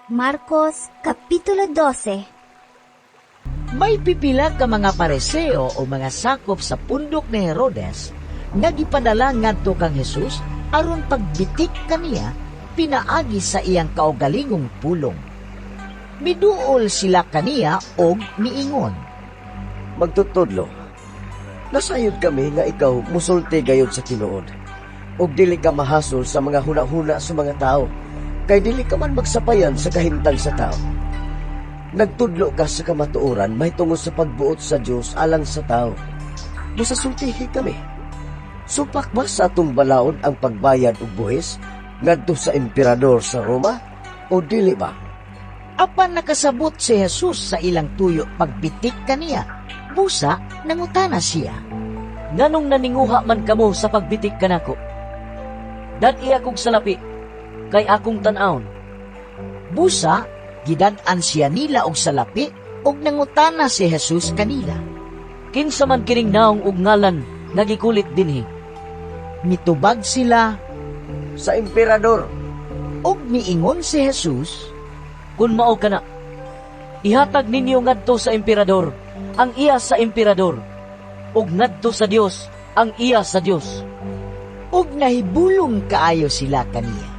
Marcos Kapitulo 12. May pipila ka mga pareseo o mga sakop sa pundok ni Herodes nga gipadala ngadto kang Jesus aron pagbitik kaniya pinaagi sa iyang kaugalingong pulong. Miduol sila kaniya og miingon, Magtutudlo, nasayod kami nga ikaw musulti gayod sa tinuod, ug dili ka mahasol sa mga huna-huna sa mga tao, kay dili ka man magsapayan sa kahimtang sa tao. Nagtudlo ka sa kamatuoran may tungod sa pagbuot sa Dios alang sa tao. Musasultihi kami. Supak ba sa atong balaod ang pagbayad og buhis ngadto sa emperador sa Roma o dili ba? apan nakasabot si Jesus sa ilang tuyo pagbitik kaniya, busa nangutana siya. Nganong naninguha man kamo sa pagbitik kanako? Dad-i akong salapi, kay akong tan-awon. Busa, gidad-an siya nila og salapi og nangutana si Jesus kanila. Kinsa man kining naong ug ngalan nagikulit dinhi? Mitubag sila Sa emperador. og miingon si Jesus, Kung mao kana, ihatag ninyo ngadto sa emperador ang iya sa emperador, ug ngadto sa Dios ang iya sa Dios. og nahibulong kaayo sila kaniya.